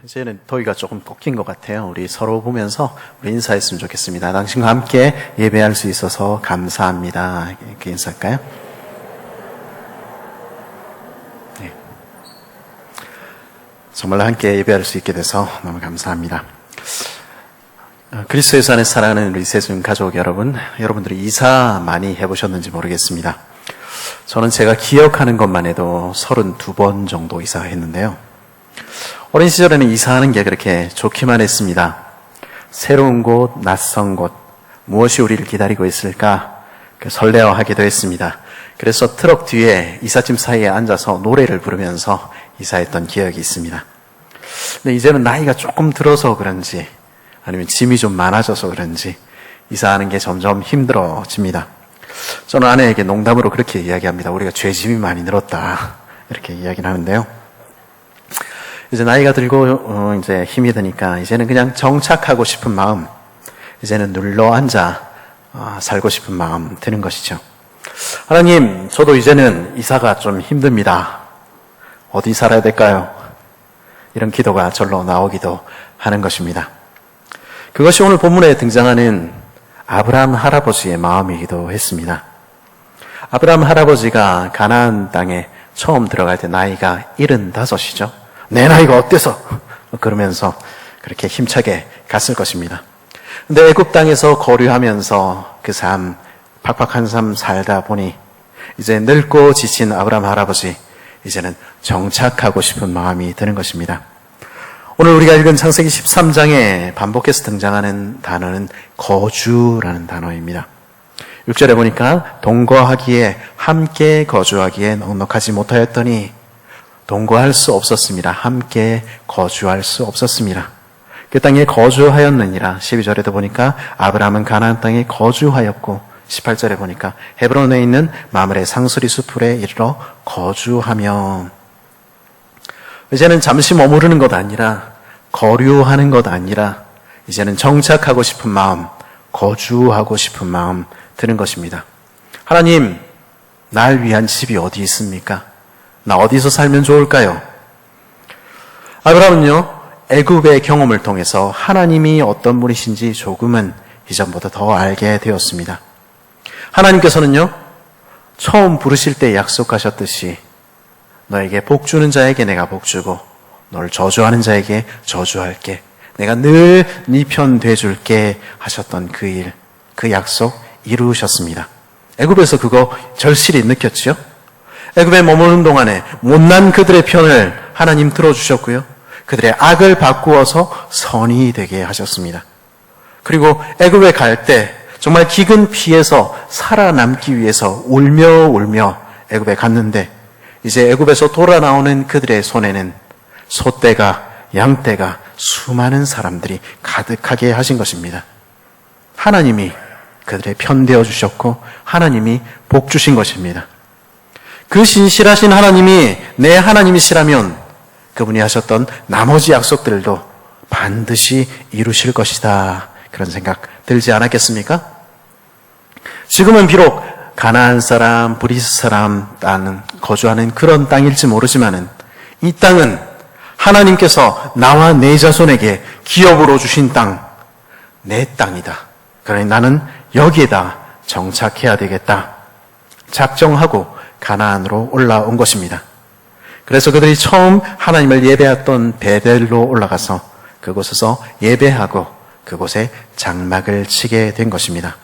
이제는 더위가 조금 꺾인 것 같아요. 우리 서로 보면서 우리 인사했으면 좋겠습니다. 당신과 함께 예배할 수 있어서 감사합니다. 이렇게 인사할까요? 네. 정말로 함께 예배할 수 있게 돼서 너무 감사합니다. 그리스도예수 안에 사랑하는 우리 세순 가족 여러분, 여러분들이 이사 많이 해보셨는지 모르겠습니다. 저는 제가 기억하는 것만 해도 32번 정도 이사했는데요. 어린 시절에는 이사하는 게 그렇게 좋기만 했습니다. 새로운 곳, 낯선 곳, 무엇이 우리를 기다리고 있을까 설레어하기도 했습니다. 그래서 트럭 뒤에 이삿짐 사이에 앉아서 노래를 부르면서 이사했던 기억이 있습니다. 근데 이제는 나이가 조금 들어서 그런지 아니면 짐이 좀 많아져서 그런지 이사하는 게 점점 힘들어집니다. 저는 아내에게 농담으로 그렇게 이야기합니다. 우리가 죄짐이 많이 늘었다 이렇게 이야기를 하는데요. 이제 나이가 들고 이제 힘이 드니까 이제는 그냥 정착하고 싶은 마음, 이제는 눌러 앉아 살고 싶은 마음 드는 것이죠. 하나님, 저도 이제는 이사가 좀 힘듭니다. 어디 살아야 될까요? 이런 기도가 절로 나오기도 하는 것입니다. 그것이 오늘 본문에 등장하는 아브라함 할아버지의 마음이기도 했습니다. 아브라함 할아버지가 가나안 땅에 처음 들어갈 때 나이가 75이죠. 내 나이가 어때서? 그러면서 그렇게 힘차게 갔을 것입니다. 근데 애굽 땅에서 거류하면서 그 삶, 팍팍한 삶 살다 보니 이제 늙고 지친 아브라함 할아버지, 이제는 정착하고 싶은 마음이 드는 것입니다. 오늘 우리가 읽은 창세기 13장에 반복해서 등장하는 단어는 거주라는 단어입니다. 6절에 보니까 동거하기에, 함께 거주하기에 넉넉하지 못하였더니 동거할 수 없었습니다. 함께 거주할 수 없었습니다. 그 땅에 거주하였느니라. 12절에도 보니까 아브라함은 가나안 땅에 거주하였고, 18절에 보니까 헤브론에 있는 마므레 상수리 수풀에 이르러 거주하며, 이제는 잠시 머무르는 것 아니라 거류하는 것 아니라 이제는 정착하고 싶은 마음, 거주하고 싶은 마음 드는 것입니다. 하나님, 날 위한 집이 어디 있습니까? 나 어디서 살면 좋을까요? 아브라함은요, 애굽의 경험을 통해서 하나님이 어떤 분이신지 조금은 이전보다 더 알게 되었습니다. 하나님께서는요, 처음 부르실 때 약속하셨듯이 너에게 복 주는 자에게 내가 복 주고 너를 저주하는 자에게 저주할게, 내가 늘 네 편 돼줄게 하셨던 그 일, 그 약속 이루셨습니다. 애굽에서 그거 절실히 느꼈죠? 애굽에 머무는 동안에 못난 그들의 편을 하나님 들어주셨고요, 그들의 악을 바꾸어서 선이 되게 하셨습니다. 그리고 애굽에 갈 때 정말 기근 피해서 살아남기 위해서 울며 애굽에 갔는데, 이제 애굽에서 돌아 나오는 그들의 손에는 소떼가, 양떼가, 수많은 사람들이 가득하게 하신 것입니다. 하나님이 그들의 편 되어 주셨고 하나님이 복 주신 것입니다. 그 신실하신 하나님이 내 하나님이시라면 그분이 하셨던 나머지 약속들도 반드시 이루실 것이다, 그런 생각 들지 않았겠습니까? 지금은 비록 가나안 사람, 브리스 사람 땅 거주하는 그런 땅일지 모르지만은 이 땅은 하나님께서 나와 내 자손에게 기업으로 주신 땅, 내 땅이다. 그러니 나는 여기에다 정착해야 되겠다 작정하고 가나안으로 올라온 것입니다. 그래서 그들이 처음 하나님을 예배했던 베델로 올라가서 그곳에서 예배하고 그곳에 장막을 치게 된 것입니다.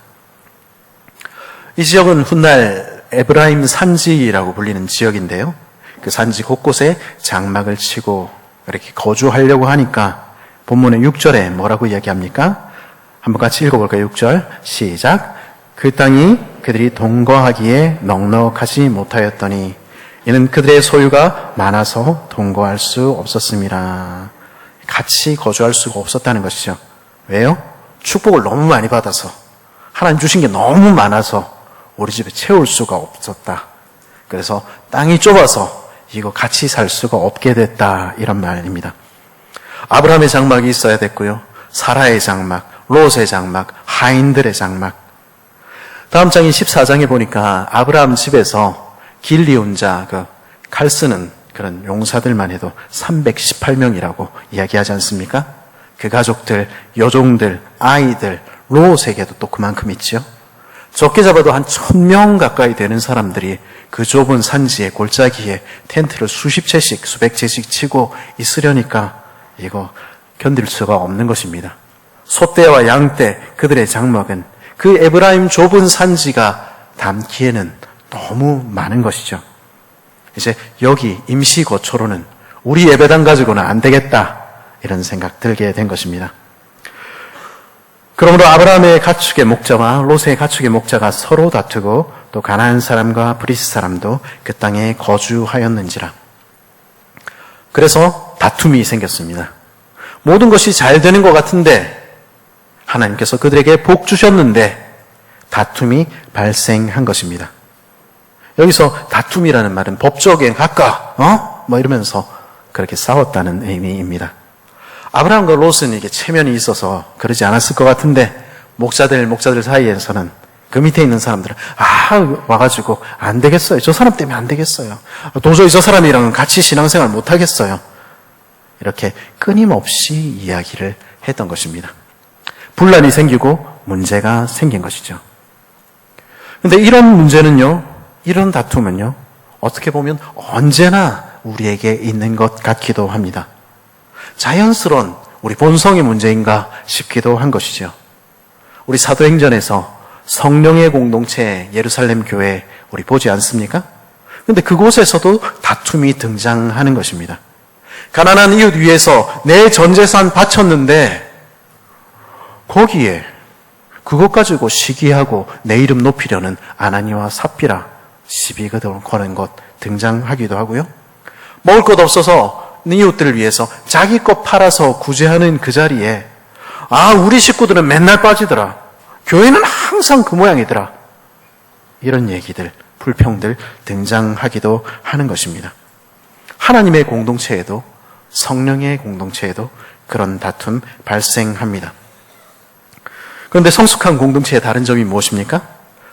이 지역은 훗날 에브라임 산지라고 불리는 지역인데요, 그 산지 곳곳에 장막을 치고 이렇게 거주하려고 하니까 본문의 6절에 뭐라고 이야기합니까? 한번 같이 읽어볼까요? 6절 시작. 그 땅이 그들이 동거하기에 넉넉하지 못하였더니 이는 그들의 소유가 많아서 동거할 수 없었습니다. 같이 거주할 수가 없었다는 것이죠. 왜요? 축복을 너무 많이 받아서, 하나님 주신 게 너무 많아서 우리 집에 채울 수가 없었다. 그래서 땅이 좁아서 이거 같이 살 수가 없게 됐다, 이런 말입니다. 아브라함의 장막이 있어야 됐고요, 사라의 장막, 롯의 장막, 하인들의 장막. 다음 장인 14장에 보니까 아브라함 집에서 길리온 자, 칼 쓰는 그런 용사들만 해도 318명이라고 이야기하지 않습니까? 그 가족들, 여종들, 아이들, 롯에게도 또 그만큼 있죠. 적게 잡아도 한 1000명 가까이 되는 사람들이 그 좁은 산지에 골짜기에 텐트를 수십 채씩, 수백 채씩 치고 있으려니까 이거 견딜 수가 없는 것입니다. 소떼와 양떼, 그들의 장막은 그 에브라임 좁은 산지가 담기에는 너무 많은 것이죠. 이제 여기 임시 거처로는 우리 예배당 가지고는 안 되겠다, 이런 생각 들게 된 것입니다. 그러므로 아브라함의 가축의 목자와 롯의 가축의 목자가 서로 다투고 또 가나안 사람과 브리스 사람도 그 땅에 거주하였는지라. 그래서 다툼이 생겼습니다. 모든 것이 잘 되는 것 같은데 하나님께서 그들에게 복 주셨는데 다툼이 발생한 것입니다. 여기서 다툼이라는 말은 법적인 각각 이러면서 그렇게 싸웠다는 의미입니다. 아브라함과 롯은 이게 체면이 있어서 그러지 않았을 것 같은데 목자들 사이에서는 그 밑에 있는 사람들은 와가지고 안 되겠어요. 저 사람 때문에 안 되겠어요. 도저히 저 사람이랑은 같이 신앙생활 못 하겠어요. 이렇게 끊임없이 이야기를 했던 것입니다. 분란이 생기고 문제가 생긴 것이죠. 근데 이런 문제는요, 이런 다툼은요, 어떻게 보면 언제나 우리에게 있는 것 같기도 합니다. 자연스러운 우리 본성의 문제인가 싶기도 한 것이죠. 우리 사도행전에서 성령의 공동체 예루살렘 교회 우리 보지 않습니까? 근데 그곳에서도 다툼이 등장하는 것입니다. 가난한 이웃 위해서 내 전재산 바쳤는데 거기에 그것 가지고 시기하고 내 이름 높이려는 아나니와 삽비라 시비 거는 것 등장하기도 하고요. 먹을 것 없어서 이웃들을 위해서 자기 것 팔아서 구제하는 그 자리에 우리 식구들은 맨날 빠지더라. 교회는 항상 그 모양이더라. 이런 얘기들, 불평들 등장하기도 하는 것입니다. 하나님의 공동체에도 성령의 공동체에도 그런 다툼 발생합니다. 그런데 성숙한 공동체의 다른 점이 무엇입니까?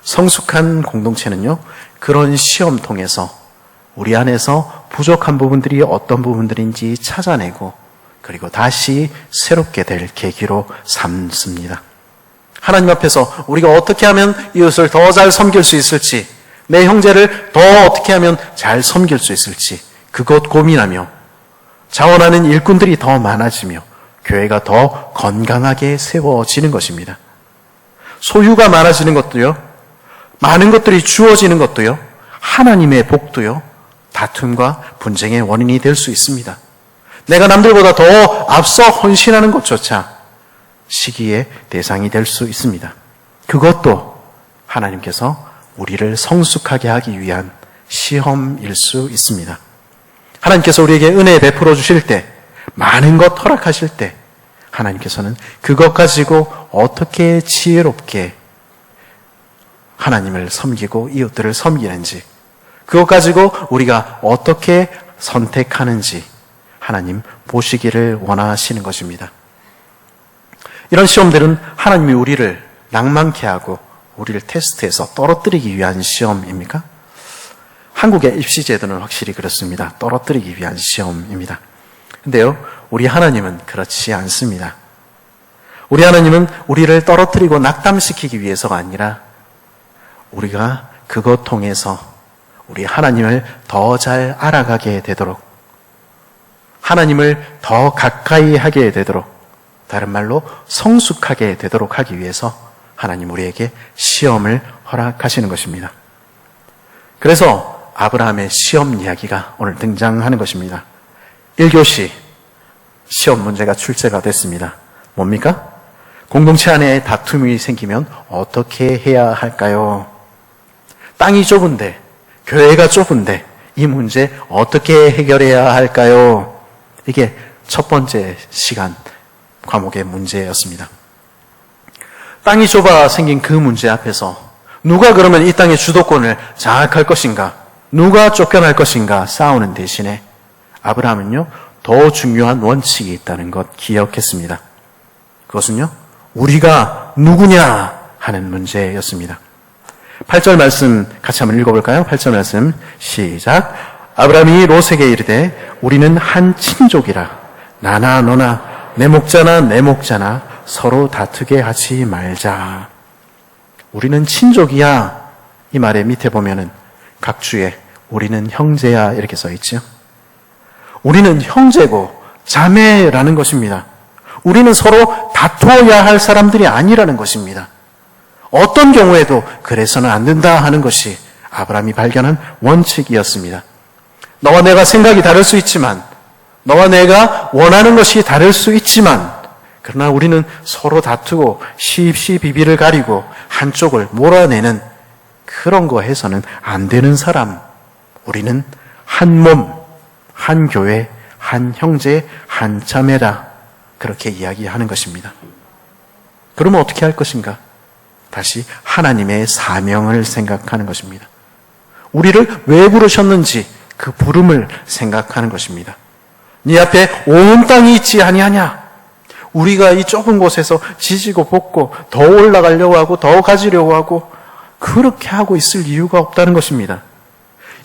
성숙한 공동체는요, 그런 시험 통해서 우리 안에서 부족한 부분들이 어떤 부분들인지 찾아내고 그리고 다시 새롭게 될 계기로 삼습니다. 하나님 앞에서 우리가 어떻게 하면 이웃을 더 잘 섬길 수 있을지, 내 형제를 더 어떻게 하면 잘 섬길 수 있을지 그것 고민하며 자원하는 일꾼들이 더 많아지며 교회가 더 건강하게 세워지는 것입니다. 소유가 많아지는 것도요, 많은 것들이 주어지는 것도요, 하나님의 복도요, 다툼과 분쟁의 원인이 될 수 있습니다. 내가 남들보다 더 앞서 헌신하는 것조차 시기의 대상이 될 수 있습니다. 그것도 하나님께서 우리를 성숙하게 하기 위한 시험일 수 있습니다. 하나님께서 우리에게 은혜 베풀어 주실 때, 많은 것 허락하실 때 하나님께서는 그것 가지고 어떻게 지혜롭게 하나님을 섬기고 이웃들을 섬기는지, 그것 가지고 우리가 어떻게 선택하는지 하나님 보시기를 원하시는 것입니다. 이런 시험들은 하나님이 우리를 낭만케 하고 우리를 테스트해서 떨어뜨리기 위한 시험입니까? 한국의 입시제도는 확실히 그렇습니다. 떨어뜨리기 위한 시험입니다. 근데요, 우리 하나님은 그렇지 않습니다. 우리 하나님은 우리를 떨어뜨리고 낙담시키기 위해서가 아니라 우리가 그것 통해서 우리 하나님을 더 잘 알아가게 되도록, 하나님을 더 가까이 하게 되도록, 다른 말로 성숙하게 되도록 하기 위해서 하나님 우리에게 시험을 허락하시는 것입니다. 그래서 아브라함의 시험 이야기가 오늘 등장하는 것입니다. 1교시 시험 문제가 출제가 됐습니다. 뭡니까? 공동체 안에 다툼이 생기면 어떻게 해야 할까요? 땅이 좁은데, 교회가 좁은데 이 문제 어떻게 해결해야 할까요? 이게 첫 번째 시간 과목의 문제였습니다. 땅이 좁아 생긴 그 문제 앞에서 누가 그러면 이 땅의 주도권을 장악할 것인가, 누가 쫓겨날 것인가 싸우는 대신에 아브라함은요, 더 중요한 원칙이 있다는 것 기억했습니다. 그것은요, 우리가 누구냐 하는 문제였습니다. 8절 말씀 같이 한번 읽어볼까요? 8절 말씀 시작. 아브라함이 롯에게 이르되 우리는 한 친족이라 나나 너나 내 목자나 내 목자나 서로 다투게 하지 말자. 우리는 친족이야. 이 말의 밑에 보면은 각주에 우리는 형제야 이렇게 써 있죠. 우리는 형제고 자매라는 것입니다. 우리는 서로 다투어야 할 사람들이 아니라는 것입니다. 어떤 경우에도 그래서는 안 된다 하는 것이 아브라함이 발견한 원칙이었습니다. 너와 내가 생각이 다를 수 있지만, 너와 내가 원하는 것이 다를 수 있지만, 그러나 우리는 서로 다투고 시비비비를 가리고 한쪽을 몰아내는 그런 거 해서는 안 되는 사람. 우리는 한 몸, 한 교회, 한 형제, 한 자매다. 그렇게 이야기하는 것입니다. 그러면 어떻게 할 것인가? 다시 하나님의 사명을 생각하는 것입니다. 우리를 왜 부르셨는지 그 부름을 생각하는 것입니다. 네 앞에 온 땅이 있지 아니하냐? 우리가 이 좁은 곳에서 지지고 볶고 더 올라가려고 하고 더 가지려고 하고 그렇게 하고 있을 이유가 없다는 것입니다.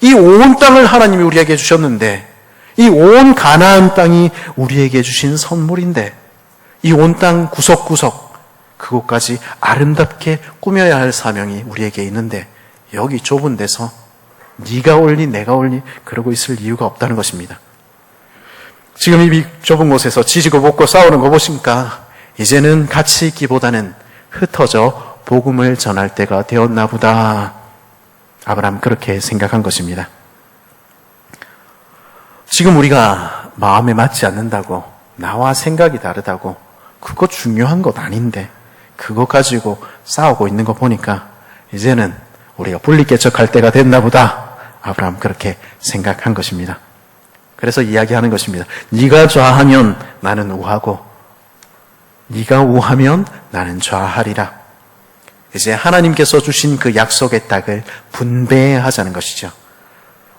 이 온 땅을 하나님이 우리에게 주셨는데, 이 온 가나안 땅이 우리에게 주신 선물인데, 이 온 땅 구석구석 그곳까지 아름답게 꾸며야 할 사명이 우리에게 있는데, 여기 좁은 데서 네가 올리 내가 올리 그러고 있을 이유가 없다는 것입니다. 지금 이 좁은 곳에서 지지고 볶고 싸우는 거 보십니까? 이제는 같이 있기보다는 흩어져 복음을 전할 때가 되었나 보다. 아브라함 그렇게 생각한 것입니다. 지금 우리가 마음에 맞지 않는다고, 나와 생각이 다르다고, 그거 중요한 것 아닌데 그거 가지고 싸우고 있는 거 보니까 이제는 우리가 분리개척할 때가 됐나 보다. 아브라함 그렇게 생각한 것입니다. 그래서 이야기하는 것입니다. 네가 좌하면 나는 우하고 네가 우하면 나는 좌하리라. 이제 하나님께서 주신 그 약속의 땅을 분배하자는 것이죠.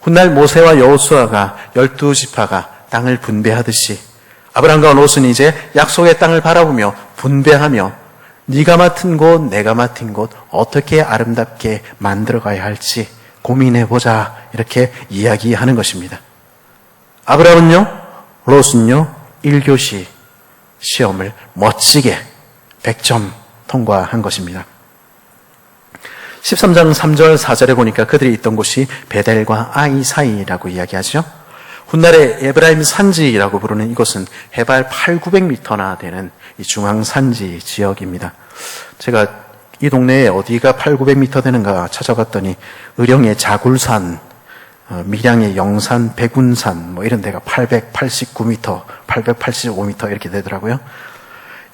훗날 모세와 여호수아가 12지파가 땅을 분배하듯이 아브라함과 롯은 이제 약속의 땅을 바라보며 분배하며 네가 맡은 곳, 내가 맡은 곳 어떻게 아름답게 만들어가야 할지 고민해보자 이렇게 이야기하는 것입니다. 아브라함은요, 롯은요 1교시 시험을 멋지게 100점 통과한 것입니다. 13장 3절 4절에 보니까 그들이 있던 곳이 베델과 아이 사이라고 이야기하죠. 훗날에 에브라임 산지라고 부르는 이곳은 해발 800~900m나 되는 이 중앙산지 지역입니다. 제가 이 동네에 어디가 800~900m 되는가 찾아봤더니 의령의 자굴산, 밀양의 영산, 백운산 뭐 이런 데가 889m, 885m 이렇게 되더라고요.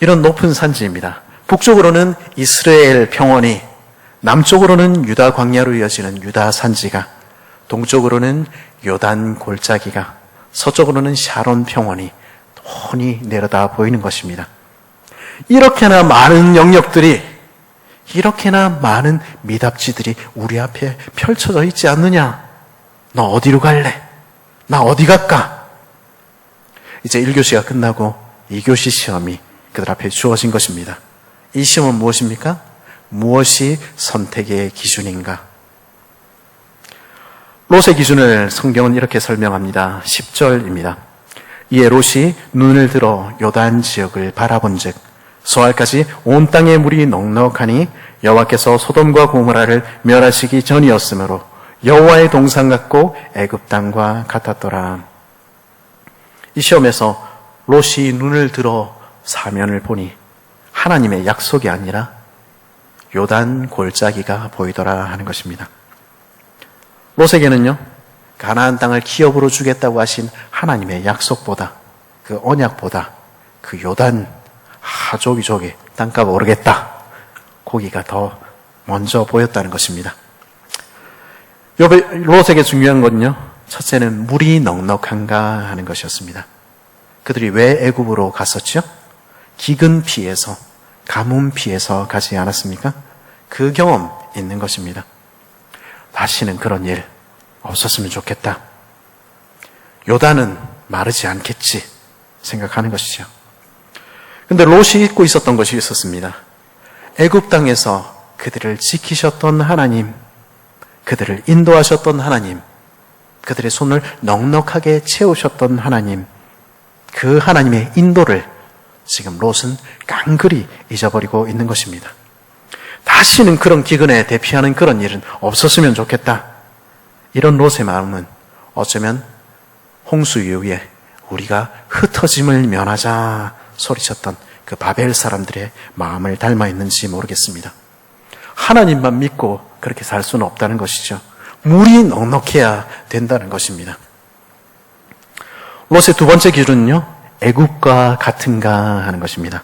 이런 높은 산지입니다. 북쪽으로는 이스라엘 평원이, 남쪽으로는 유다 광야로 이어지는 유다 산지가, 동쪽으로는 요단 골짜기가, 서쪽으로는 샤론 평원이 훤히 내려다 보이는 것입니다. 이렇게나 많은 영역들이, 이렇게나 많은 미답지들이 우리 앞에 펼쳐져 있지 않느냐? 너 어디로 갈래? 나 어디 갈까? 이제 1교시가 끝나고 2교시 시험이 그들 앞에 주어진 것입니다. 이 시험은 무엇입니까? 무엇이 선택의 기준인가? 롯의 기준을 성경은 이렇게 설명합니다. 10절입니다. 이에 롯이 눈을 들어 요단 지역을 바라본즉 소알까지 온 땅의 물이 넉넉하니 여호와께서 소돔과 고모라를 멸하시기 전이었으므로 여호와의 동산 같고 애굽 땅과 같았더라. 이 시험에서 롯이 눈을 들어 사면을 보니 하나님의 약속이 아니라 요단 골짜기가 보이더라 하는 것입니다. 롯에게는요, 가나안 땅을 기업으로 주겠다고 하신 하나님의 약속보다, 그 언약보다 그 요단, 저기 땅값 오르겠다, 거기가 더 먼저 보였다는 것입니다. 롯에게 중요한 건요, 첫째는 물이 넉넉한가 하는 것이었습니다. 그들이 왜 애굽으로 갔었죠? 기근 피해서, 가뭄 피해서 가지 않았습니까? 그 경험 있는 것입니다. 다시는 그런 일 없었으면 좋겠다. 요단은 마르지 않겠지 생각하는 것이죠. 근데 롯이 잊고 있었던 것이 있었습니다. 애굽 땅에서 그들을 지키셨던 하나님, 그들을 인도하셨던 하나님, 그들의 손을 넉넉하게 채우셨던 하나님, 그 하나님의 인도를 지금 롯은 깡그리 잊어버리고 있는 것입니다. 다시는 그런 기근에 대피하는 그런 일은 없었으면 좋겠다. 이런 롯의 마음은 어쩌면 홍수 이후에 우리가 흩어짐을 면하자 소리쳤던 그 바벨 사람들의 마음을 닮아 있는지 모르겠습니다. 하나님만 믿고 그렇게 살 수는 없다는 것이죠. 물이 넉넉해야 된다는 것입니다. 롯의 두 번째 기준은요, 애굽과 같은가 하는 것입니다.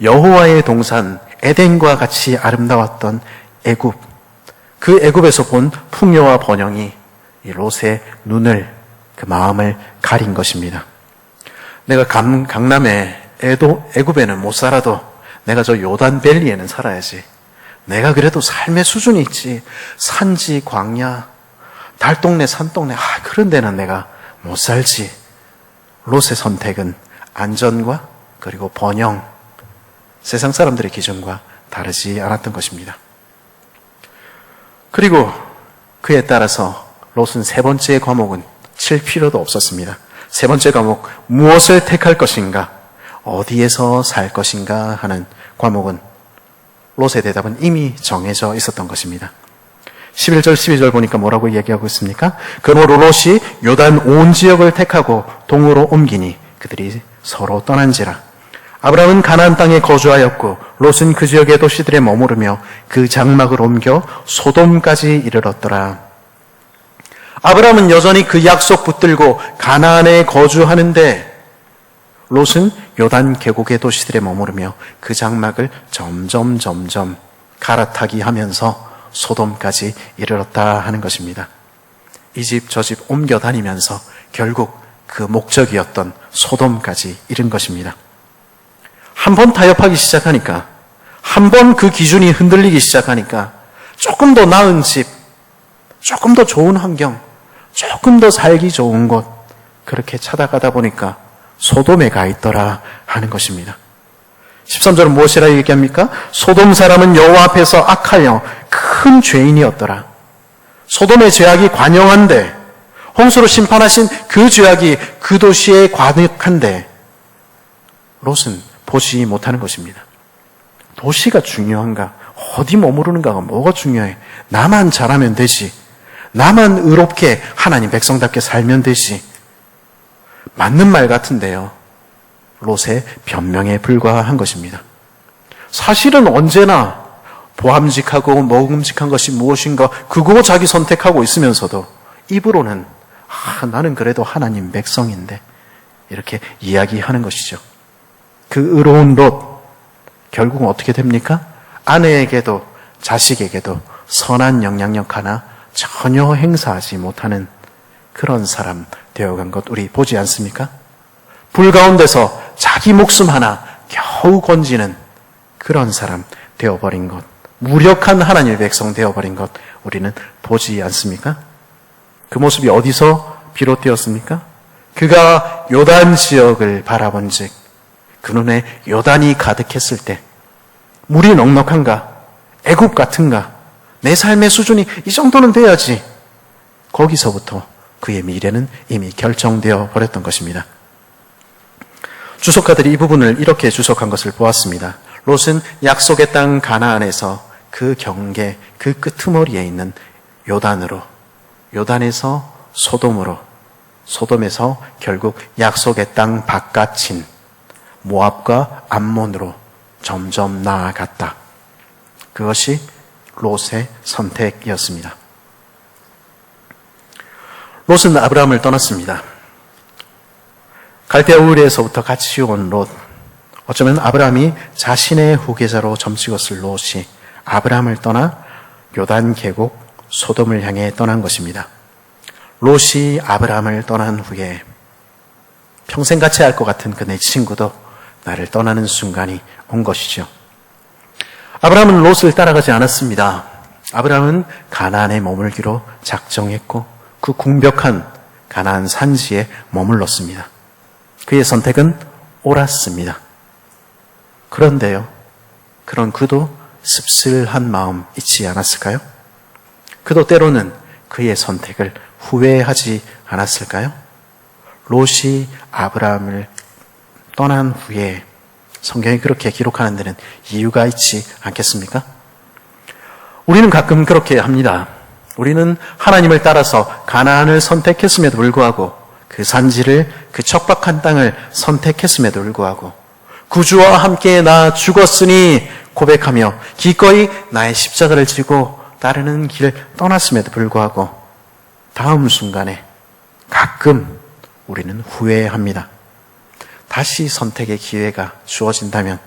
여호와의 동산 에덴과 같이 아름다웠던 애굽, 그 애굽에서 본 풍요와 번영이 이 롯의 눈을, 그 마음을 가린 것입니다. 내가 강남에 애굽에는 못 살아도 내가 저 요단밸리에는 살아야지. 내가 그래도 삶의 수준이 있지. 산지, 광야, 달동네, 산동네, 그런 데는 내가 못 살지. 롯의 선택은 안전과 그리고 번영, 세상 사람들의 기준과 다르지 않았던 것입니다. 그리고 그에 따라서 롯은 세 번째 과목은 칠 필요도 없었습니다. 세 번째 과목, 무엇을 택할 것인가, 어디에서 살 것인가 하는 과목은 롯의 대답은 이미 정해져 있었던 것입니다. 11절, 12절 보니까 뭐라고 얘기하고 있습니까? 그러므로 롯이 요단 온 지역을 택하고 동으로 옮기니 그들이 서로 떠난지라. 아브라함은 가나안 땅에 거주하였고 롯은 그 지역의 도시들에 머무르며 그 장막을 옮겨 소돔까지 이르렀더라. 아브라함은 여전히 그 약속 붙들고 가나안에 거주하는데 롯은 요단 계곡의 도시들에 머무르며 그 장막을 점점 갈아타기 하면서 소돔까지 이르렀다 하는 것입니다. 이 집 저 집 옮겨 다니면서 결국 그 목적이었던 소돔까지 이른 것입니다. 한 번 타협하기 시작하니까, 한 번 그 기준이 흔들리기 시작하니까 조금 더 나은 집, 조금 더 좋은 환경, 조금 더 살기 좋은 곳, 그렇게 찾아가다 보니까 소돔에 가 있더라 하는 것입니다. 13절은 무엇이라 얘기합니까? 소돔 사람은 여호와 앞에서 악하여 큰 죄인이었더라. 소돔의 죄악이 관영한데, 홍수로 심판하신 그 죄악이 그 도시에 관역한데 롯은 보지 못하는 것입니다. 도시가 중요한가? 어디 머무르는가가 뭐가 중요해? 나만 잘하면 되지. 나만 의롭게 하나님 백성답게 살면 되지. 맞는 말 같은데요, 롯의 변명에 불과한 것입니다. 사실은 언제나 보암직하고 먹음직한 것이 무엇인가 그거 자기 선택하고 있으면서도 입으로는 나는 그래도 하나님 백성인데 이렇게 이야기하는 것이죠. 그 의로운 롯, 결국은 어떻게 됩니까? 아내에게도 자식에게도 선한 영향력 하나 전혀 행사하지 못하는 그런 사람 되어간 것 우리 보지 않습니까? 불 가운데서 자기 목숨 하나 겨우 건지는 그런 사람 되어버린 것, 무력한 하나님의 백성 되어버린 것 우리는 보지 않습니까? 그 모습이 어디서 비롯되었습니까? 그가 요단 지역을 바라본 즉 그 눈에 요단이 가득했을 때, 물이 넉넉한가? 애굽 같은가? 내 삶의 수준이 이 정도는 돼야지. 거기서부터 그의 미래는 이미 결정되어 버렸던 것입니다. 주석가들이 이 부분을 이렇게 주석한 것을 보았습니다. 롯은 약속의 땅 가나안에서 그 경계, 그 끄트머리에 있는 요단으로, 요단에서 소돔으로, 소돔에서 결국 약속의 땅 바깥인 모압과 암몬으로 점점 나아갔다. 그것이 롯의 선택이었습니다. 롯은 아브라함을 떠났습니다. 갈대아 우르에서부터 같이 온 롯, 어쩌면 아브라함이 자신의 후계자로 점찍었을 롯이 아브라함을 떠나 요단 계곡 소돔을 향해 떠난 것입니다. 롯이 아브라함을 떠난 후에 평생 같이 할 것 같은 그 내 친구도 나를 떠나는 순간이 온 것이죠. 아브라함은 롯을 따라가지 않았습니다. 아브라함은 가나안에 머물기로 작정했고 그 궁벽한 가나안 산지에 머물렀습니다. 그의 선택은 옳았습니다. 그런데요, 그런 그도 씁쓸한 마음 잊지 않았을까요? 그도 때로는 그의 선택을 후회하지 않았을까요? 롯이 아브라함을 떠난 후에 성경이 그렇게 기록하는 데는 이유가 있지 않겠습니까? 우리는 가끔 그렇게 합니다. 우리는 하나님을 따라서 가나안을 선택했음에도 불구하고 그 산지를, 그 척박한 땅을 선택했음에도 불구하고 구주와 함께 나 죽었으니 고백하며 기꺼이 나의 십자가를 지고 따르는 길을 떠났음에도 불구하고 다음 순간에 가끔 우리는 후회합니다. 다시 선택의 기회가 주어진다면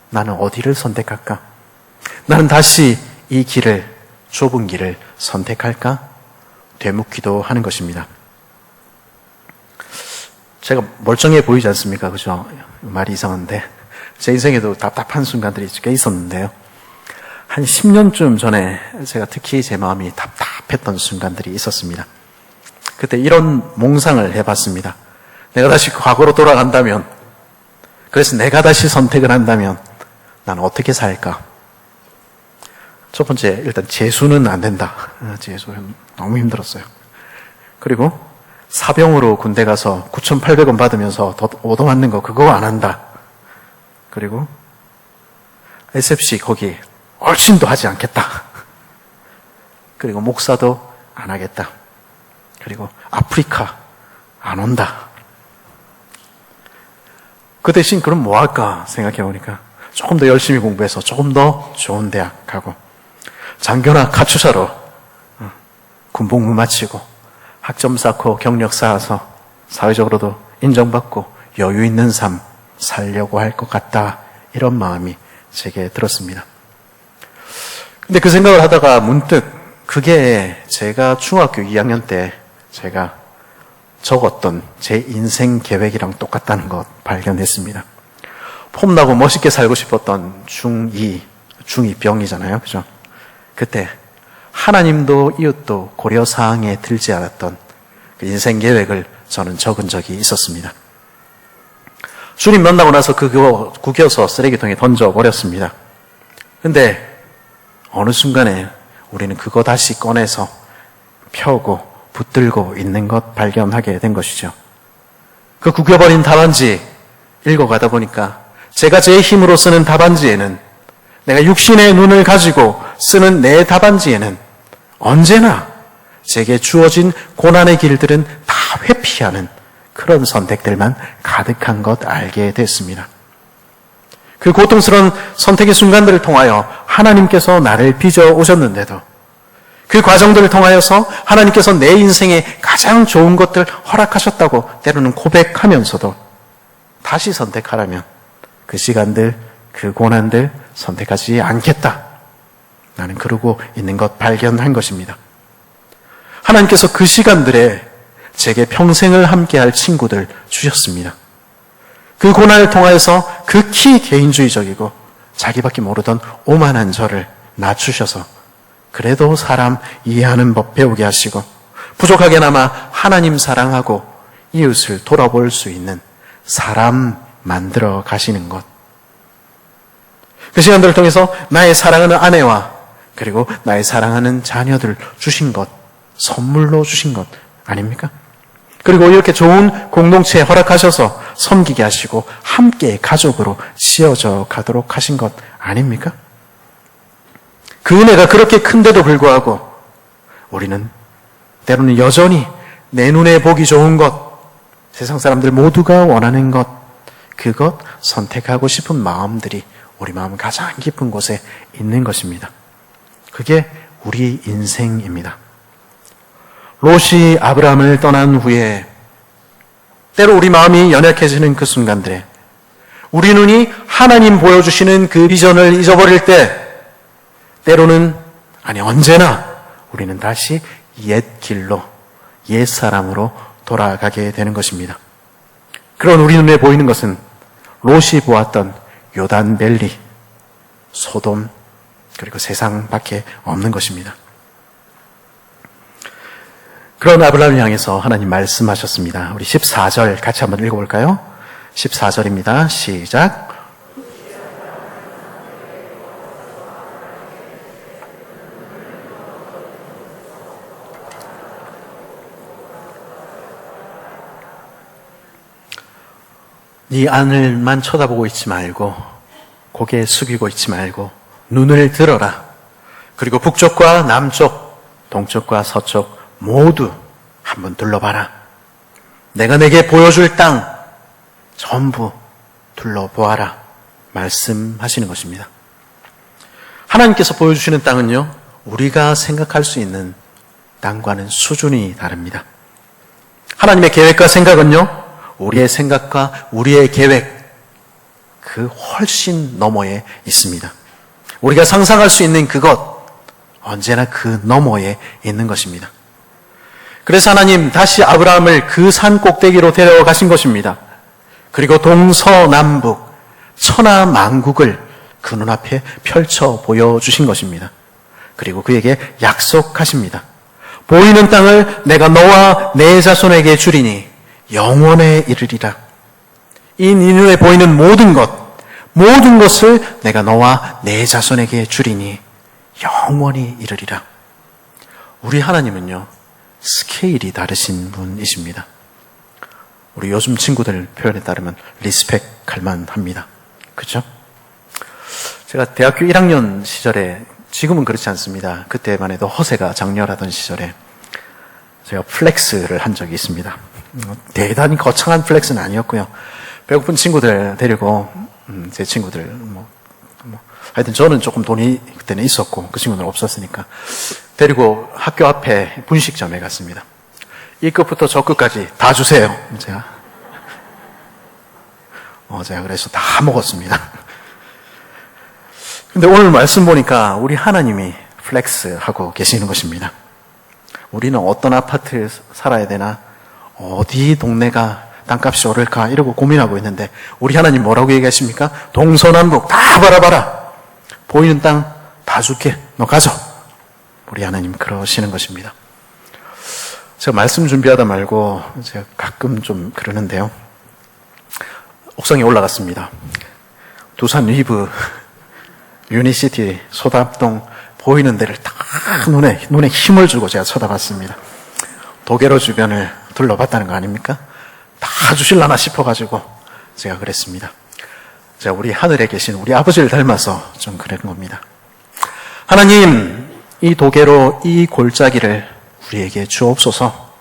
나는 어디를 선택할까? 나는 다시 이 길을, 좁은 길을 선택할까? 되묻기도 하는 것입니다. 제가 멀쩡해 보이지 않습니까? 그죠? 말이 이상한데 제 인생에도 답답한 순간들이 꽤 있었는데요. 한 10년쯤 전에 제가 특히 제 마음이 답답했던 순간들이 있었습니다. 그때 이런 몽상을 해봤습니다. 내가 다시 과거로 돌아간다면, 그래서 내가 다시 선택을 한다면 난 어떻게 살까? 첫 번째, 일단 재수는 안 된다. 재수는 너무 힘들었어요. 그리고 사병으로 군대 가서 9,800원 받으면서 얻어맞는 거 그거 안 한다. 그리고 SFC 거기 얼씬도 하지 않겠다. 그리고 목사도 안 하겠다. 그리고 아프리카 안 온다. 그 대신 그럼 뭐 할까 생각해 보니까 조금 더 열심히 공부해서 조금 더 좋은 대학 가고 장교나 카투사로 군복무 마치고 학점 쌓고 경력 쌓아서 사회적으로도 인정받고 여유 있는 삶 살려고 할 것 같다. 이런 마음이 제게 들었습니다. 근데 그 생각을 하다가 문득 그게 제가 중학교 2학년 때 제가 적었던 제 인생 계획이랑 똑같다는 것 발견했습니다. 폼나고 멋있게 살고 싶었던 중2병이잖아요. 그죠? 그때 하나님도 이웃도 고려사항에 들지 않았던 그 인생 계획을 저는 적은 적이 있었습니다. 주님 만나고 나서 그거 구겨서 쓰레기통에 던져버렸습니다. 근데 어느 순간에 우리는 그거 다시 꺼내서 펴고 붙들고 있는 것 발견하게 된 것이죠. 그 구겨버린 답안지 읽어가다 보니까 제가 제 힘으로 쓰는 답안지에는, 내가 육신의 눈을 가지고 쓰는 내 답안지에는 언제나 제게 주어진 고난의 길들은 다 회피하는 그런 선택들만 가득한 것 알게 됐습니다. 그 고통스러운 선택의 순간들을 통하여 하나님께서 나를 빚어 오셨는데도, 그 과정들을 통하여서 하나님께서 내 인생에 가장 좋은 것들 허락하셨다고 때로는 고백하면서도 다시 선택하라면 그 시간들, 그 고난들 선택하지 않겠다. 나는 그러고 있는 것 발견한 것입니다. 하나님께서 그 시간들에 제게 평생을 함께할 친구들 주셨습니다. 그 고난을 통하여서 극히 개인주의적이고 자기밖에 모르던 오만한 저를 낮추셔서 그래도 사람 이해하는 법 배우게 하시고 부족하게나마 하나님 사랑하고 이웃을 돌아볼 수 있는 사람 만들어 가시는 것. 그 시간들을 통해서 나의 사랑하는 아내와 그리고 나의 사랑하는 자녀들 주신 것, 선물로 주신 것 아닙니까? 그리고 이렇게 좋은 공동체에 허락하셔서 섬기게 하시고 함께 가족으로 씌워져 가도록 하신 것 아닙니까? 그 은혜가 그렇게 큰데도 불구하고 우리는 때로는 여전히 내 눈에 보기 좋은 것, 세상 사람들 모두가 원하는 것, 그것 선택하고 싶은 마음들이 우리 마음 가장 깊은 곳에 있는 것입니다. 그게 우리 인생입니다. 롯이 아브라함을 떠난 후에 때로 우리 마음이 연약해지는 그 순간들에 우리 눈이 하나님 보여주시는 그 비전을 잊어버릴 때 때로는, 아니 언제나 우리는 다시 옛 길로, 옛 사람으로 돌아가게 되는 것입니다. 그런 우리 눈에 보이는 것은 롯이 보았던 요단밸리, 소돔, 그리고 세상 밖에 없는 것입니다. 그런 아브라함을 향해서 하나님 말씀하셨습니다. 우리 14절 같이 한번 읽어볼까요? 14절입니다. 시작. 네 하늘만 쳐다보고 있지 말고 고개 숙이고 있지 말고 눈을 들어라. 그리고 북쪽과 남쪽, 동쪽과 서쪽 모두 한번 둘러봐라. 내가 내게 보여줄 땅 전부 둘러보아라 말씀하시는 것입니다. 하나님께서 보여주시는 땅은요, 우리가 생각할 수 있는 땅과는 수준이 다릅니다. 하나님의 계획과 생각은요, 우리의 생각과 우리의 계획 그 훨씬 너머에 있습니다. 우리가 상상할 수 있는 그것 언제나 그 너머에 있는 것입니다. 그래서 하나님 다시 아브라함을 그 산 꼭대기로 데려가신 것입니다. 그리고 동서남북 천하만국을 그 눈앞에 펼쳐 보여주신 것입니다. 그리고 그에게 약속하십니다. 보이는 땅을 내가 너와 내 자손에게 주리니 영원에 이르리라. 이 눈에 보이는 모든 것을 내가 너와 내 자손에게 주리니 영원히 이르리라. 우리 하나님은요, 스케일이 다르신 분이십니다. 우리 요즘 친구들 표현에 따르면 리스펙할 만합니다. 그렇죠? 제가 대학교 1학년 시절에, 지금은 그렇지 않습니다. 그때만 해도 허세가 장렬하던 시절에 제가 플렉스를 한 적이 있습니다. 대단히 거창한 플렉스는 아니었고요. 배고픈 친구들 데리고 제 친구들 하여튼 저는 조금 돈이 그때는 있었고 그 친구는 없었으니까 데리고 학교 앞에 분식점에 갔습니다. 이 끝부터 저 끝까지 다 주세요. 제가 그래서 다 먹었습니다. 근데 오늘 말씀 보니까 우리 하나님이 플렉스하고 계시는 것입니다. 우리는 어떤 아파트에 살아야 되나, 어디 동네가 땅값이 오를까 이러고 고민하고 있는데 우리 하나님 뭐라고 얘기하십니까? 동서남북 다 바라봐라. 보이는 땅 다 줄게. 너 가져. 우리 하나님 그러시는 것입니다. 제가 말씀 준비하다 말고 제가 가끔 좀 그러는데요. 옥상에 올라갔습니다. 두산 리브 유니시티 소담동 보이는 데를 딱 눈에 힘을 주고 제가 쳐다봤습니다. 도계로 주변을 둘러봤다는 거 아닙니까? 다 주실라나 싶어가지고 제가 그랬습니다. 제가 우리 하늘에 계신 우리 아버지를 닮아서 좀 그런 겁니다. 하나님, 이 도계로 이 골짜기를 우리에게 주옵소서.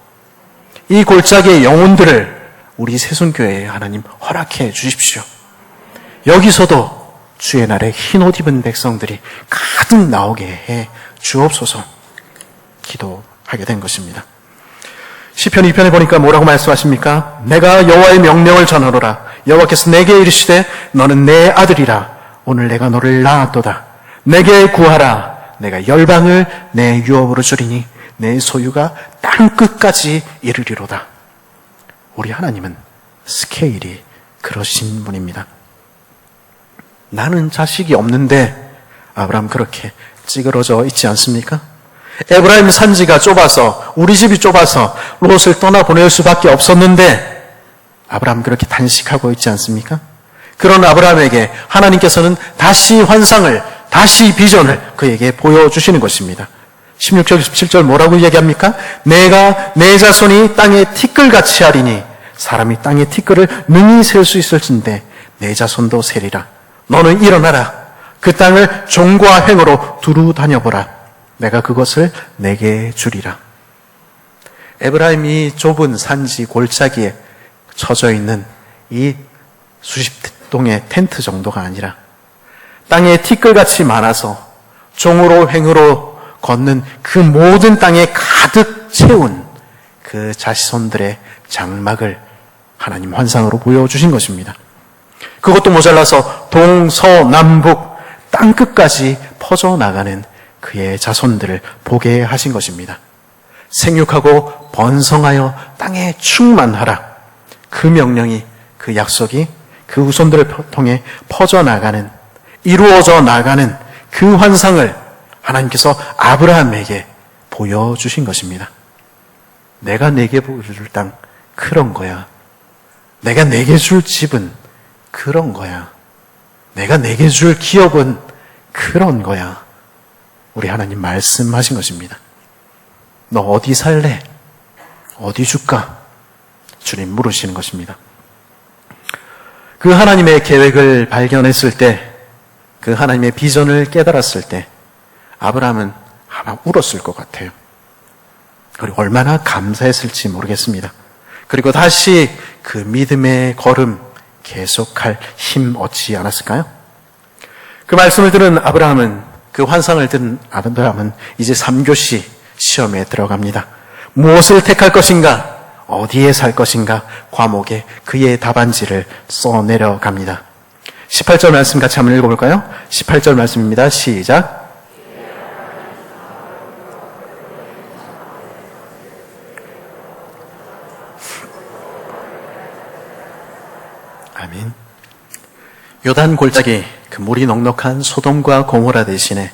이 골짜기의 영혼들을 우리 새순교회에 하나님 허락해 주십시오. 여기서도 주의 날에 흰옷 입은 백성들이 가득 나오게 해 주옵소서 기도하게 된 것입니다. 시편 2편에 보니까 뭐라고 말씀하십니까? 내가 여호와의 명령을 전하노라. 여호와께서 내게 이르시되 너는 내 아들이라. 오늘 내가 너를 낳았도다. 내게 구하라. 내가 열방을 내 유업으로 주리니 내 소유가 땅 끝까지 이르리로다. 우리 하나님은 스케일이 그러신 분입니다. 나는 자식이 없는데 아브라함 그렇게 찌그러져 있지 않습니까? 에브라임 산지가 좁아서, 우리 집이 좁아서 롯을 떠나보낼 수밖에 없었는데 아브라함 그렇게 단식하고 있지 않습니까? 그런 아브라함에게 하나님께서는 다시 환상을, 다시 비전을 그에게 보여주시는 것입니다. 16절, 17절 뭐라고 얘기합니까? 내가 내 자손이 땅에 티끌같이 하리니 사람이 땅의 티끌을 능히 셀 수 있을진데 내 자손도 세리라. 너는 일어나라. 그 땅을 종과 횡으로 두루 다녀보라. 내가 그것을 내게 주리라. 에브라임이 좁은 산지 골짜기에 처져 있는 이 수십 동의 텐트 정도가 아니라 땅에 티끌같이 많아서 종으로 횡으로 걷는 그 모든 땅에 가득 채운 그 자손들의 장막을 하나님 환상으로 보여주신 것입니다. 그것도 모자라서 동서남북 땅끝까지 퍼져나가는 그의 자손들을 보게 하신 것입니다. 생육하고 번성하여 땅에 충만하라. 그 명령이, 그 약속이 그 후손들을 통해 퍼져나가는, 이루어져 나가는 그 환상을 하나님께서 아브라함에게 보여주신 것입니다. 내가 내게 보여줄 땅 그런 거야. 내가 내게 줄 집은 그런 거야. 내가 내게 줄 기업은 그런 거야. 우리 하나님 말씀하신 것입니다. 너 어디 살래? 어디 줄까? 주님 물으시는 것입니다. 그 하나님의 계획을 발견했을 때, 그 하나님의 비전을 깨달았을 때 아브라함은 아마 울었을 것 같아요. 그리고 얼마나 감사했을지 모르겠습니다. 그리고 다시 그 믿음의 걸음 계속할 힘 얻지 않았을까요? 그 말씀을 들은 아브라함은, 그 환상을 들은 아브라함은 이제 3교시 시험에 들어갑니다. 무엇을 택할 것인가? 어디에 살 것인가? 과목에 그의 답안지를 써내려갑니다. 18절 말씀 같이 한번 읽어볼까요? 18절 말씀입니다. 시작. 아멘. 요단 골짜기, 그 물이 넉넉한 소돔과 고모라 대신에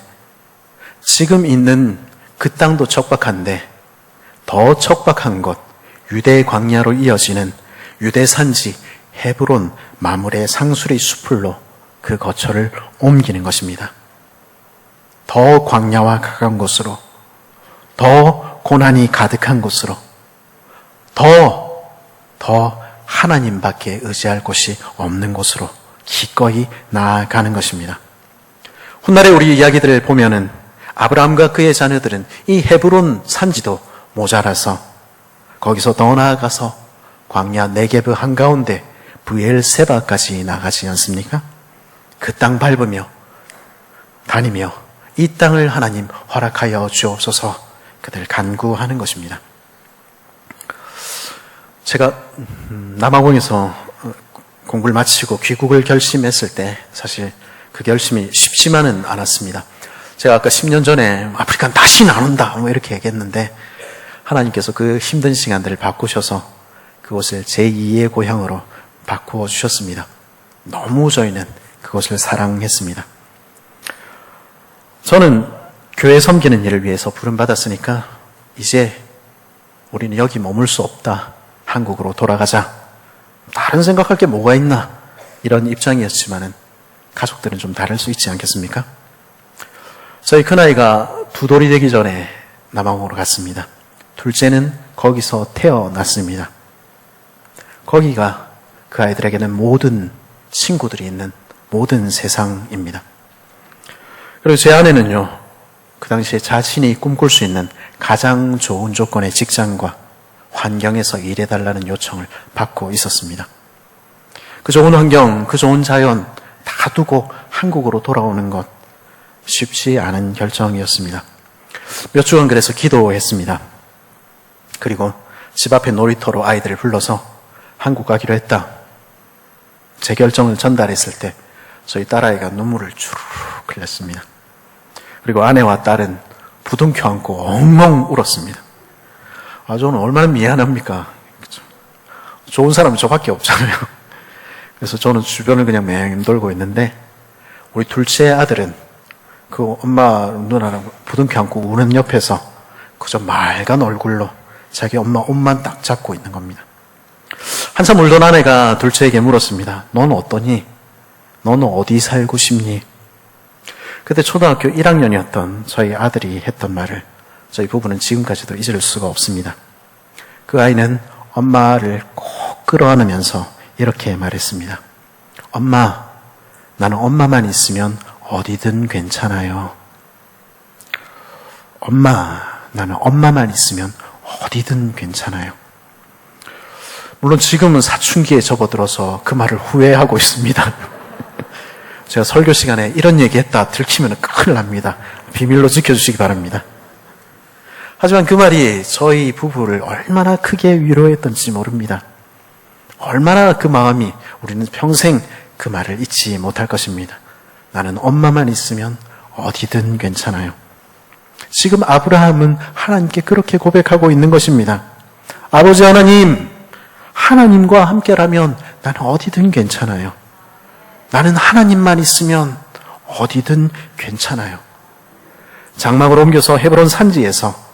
지금 있는 그 땅도 척박한데 더 척박한 곳, 유대 광야로 이어지는 유대 산지 헤브론 마물의 상수리 수풀로 그 거처를 옮기는 것입니다. 더 광야와 가까운 곳으로, 더 고난이 가득한 곳으로, 더 하나님밖에 의지할 곳이 없는 곳으로 기꺼이 나아가는 것입니다. 훗날에 우리 이야기들을 보면은 아브라함과 그의 자녀들은 이 헤브론 산지도 모자라서 거기서 더 나아가서 광야 네게브 한가운데 브엘세바까지 나가지 않습니까? 그 땅 밟으며 다니며 이 땅을 하나님 허락하여 주옵소서 그들 간구하는 것입니다. 제가 남아공에서 공부를 마치고 귀국을 결심했을 때 사실 그 결심이 쉽지만은 않았습니다. 제가 아까 10년 전에 아프리카는 다시는 안 온다 이렇게 얘기했는데 하나님께서 그 힘든 시간들을 바꾸셔서 그곳을 제2의 고향으로 바꾸어 주셨습니다. 너무 저희는 그것을 사랑했습니다. 저는 교회 섬기는 일을 위해서 부름받았으니까 이제 우리는 여기 머물 수 없다. 한국으로 돌아가자. 다른 생각할 게 뭐가 있나? 이런 입장이었지만은 가족들은 좀 다를 수 있지 않겠습니까? 저희 큰아이가 2돌이 되기 전에 남아공으로 갔습니다. 둘째는 거기서 태어났습니다. 거기가 그 아이들에게는 모든 친구들이 있는 모든 세상입니다. 그리고 제 아내는요, 그 당시에 자신이 꿈꿀 수 있는 가장 좋은 조건의 직장과 환경에서 일해달라는 요청을 받고 있었습니다. 그 좋은 환경, 그 좋은 자연 다 두고 한국으로 돌아오는 것 쉽지 않은 결정이었습니다. 몇 주간 그래서 기도했습니다. 그리고 집 앞에 놀이터로 아이들을 불러서 한국 가기로 했다. 제 결정을 전달했을 때 저희 딸아이가 눈물을 주르륵 흘렸습니다. 그리고 아내와 딸은 부둥켜 안고 엉엉 울었습니다. 저는 얼마나 미안합니까? 좋은 사람은 저밖에 없잖아요. 그래서 저는 주변을 그냥 맴돌고 있는데 우리 둘째 아들은 그 엄마 누나랑 부둥켜 안고 우는 옆에서 그저 맑은 얼굴로 자기 엄마 옷만 딱 잡고 있는 겁니다. 한참 울던 아내가 둘째에게 물었습니다. 넌 어떠니? 너는 어디 살고 싶니? 그때 초등학교 1학년이었던 저희 아들이 했던 말을 저희 부부는 지금까지도 잊을 수가 없습니다. 그 아이는 엄마를 꼭 끌어안으면서 이렇게 말했습니다. 엄마, 나는 엄마만 있으면 어디든 괜찮아요. 엄마, 나는 엄마만 있으면 어디든 괜찮아요. 물론 지금은 사춘기에 접어들어서 그 말을 후회하고 있습니다. 제가 설교 시간에 이런 얘기했다 들키면 큰일 납니다. 비밀로 지켜주시기 바랍니다. 하지만 그 말이 저희 부부를 얼마나 크게 위로했던지 모릅니다. 얼마나 그 마음이 우리는 평생 그 말을 잊지 못할 것입니다. 나는 엄마만 있으면 어디든 괜찮아요. 지금 아브라함은 하나님께 그렇게 고백하고 있는 것입니다. 아버지 하나님, 하나님과 함께라면 나는 어디든 괜찮아요. 나는 하나님만 있으면 어디든 괜찮아요. 장막을 옮겨서 헤브론 산지에서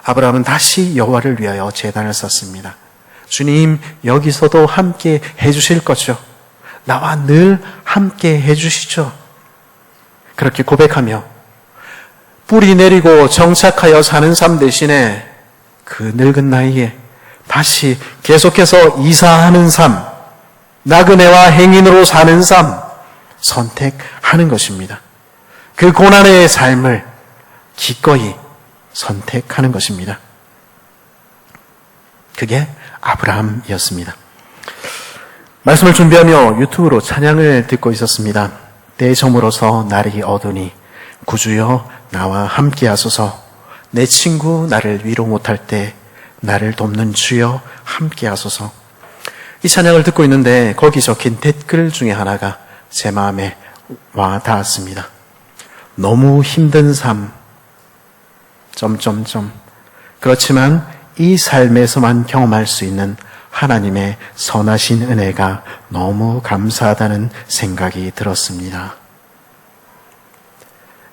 아브라함은 다시 여호와를 위하여 제단을 쌓습니다. 주님, 여기서도 함께 해주실 거죠. 나와 늘 함께 해주시죠. 그렇게 고백하며 뿌리 내리고 정착하여 사는 삶 대신에 그 늙은 나이에 다시 계속해서 이사하는 삶, 나그네와 행인으로 사는 삶 선택하는 것입니다. 그 고난의 삶을 기꺼이 선택하는 것입니다. 그게 아브라함이었습니다. 말씀을 준비하며 유튜브로 찬양을 듣고 있었습니다. 때에 저물어서 날이 어두니 구주여 나와 함께 하소서. 내 친구 나를 위로 못할 때 나를 돕는 주여 함께 하소서. 이 찬양을 듣고 있는데 거기 적힌 댓글 중에 하나가 제 마음에 와 닿았습니다. 너무 힘든 삶 그렇지만 이 삶에서만 경험할 수 있는 하나님의 선하신 은혜가 너무 감사하다는 생각이 들었습니다.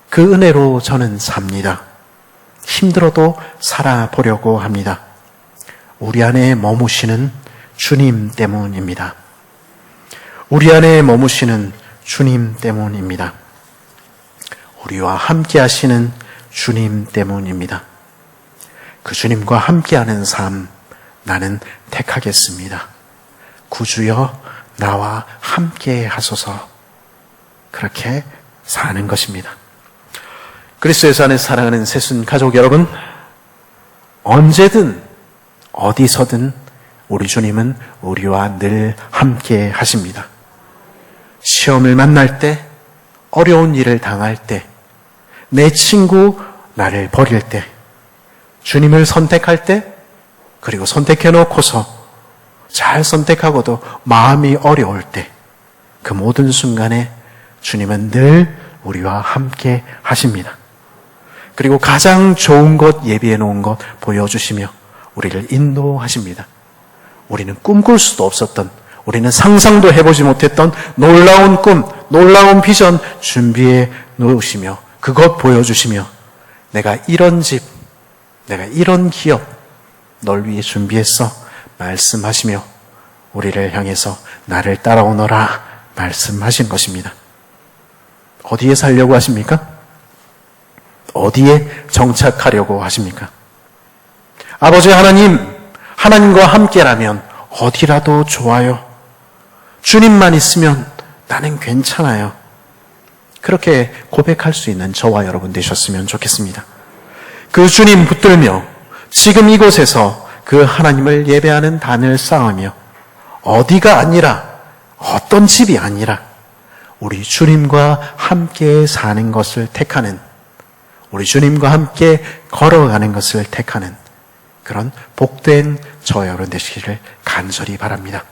그 은혜로 저는 삽니다. 힘들어도 살아보려고 합니다. 우리 안에 머무시는 주님 때문입니다. 우리 안에 머무시는 주님 때문입니다. 우리와 함께 하시는 주님 때문입니다. 그 주님과 함께하는 삶 나는 택하겠습니다. 구주여 나와 함께 하소서. 그렇게 사는 것입니다. 그리스도예수 안에 사랑하는 새순 가족 여러분, 언제든 어디서든 우리 주님은 우리와 늘 함께 하십니다. 시험을 만날 때, 어려운 일을 당할 때, 내 친구 나를 버릴 때, 주님을 선택할 때, 그리고 선택해놓고서 잘 선택하고도 마음이 어려울 때, 그 모든 순간에 주님은 늘 우리와 함께 하십니다. 그리고 가장 좋은 것, 예비해 놓은 것 보여주시며 우리를 인도하십니다. 우리는 꿈꿀 수도 없었던, 우리는 상상도 해보지 못했던 놀라운 꿈, 놀라운 비전 준비해 놓으시며 그것 보여주시며 내가 이런 집, 내가 이런 기업 널 위해 준비했어 말씀하시며 우리를 향해서 나를 따라오너라 말씀하신 것입니다. 어디에 살려고 하십니까? 어디에 정착하려고 하십니까? 아버지 하나님, 하나님과 함께라면 어디라도 좋아요. 주님만 있으면 나는 괜찮아요. 그렇게 고백할 수 있는 저와 여러분 되셨으면 좋겠습니다. 그 주님 붙들며 지금 이곳에서 그 하나님을 예배하는 단을 쌓으며 어디가 아니라, 어떤 집이 아니라 우리 주님과 함께 사는 것을 택하는, 우리 주님과 함께 걸어가는 것을 택하는 그런 복된 저 여러분 되시기를 간절히 바랍니다.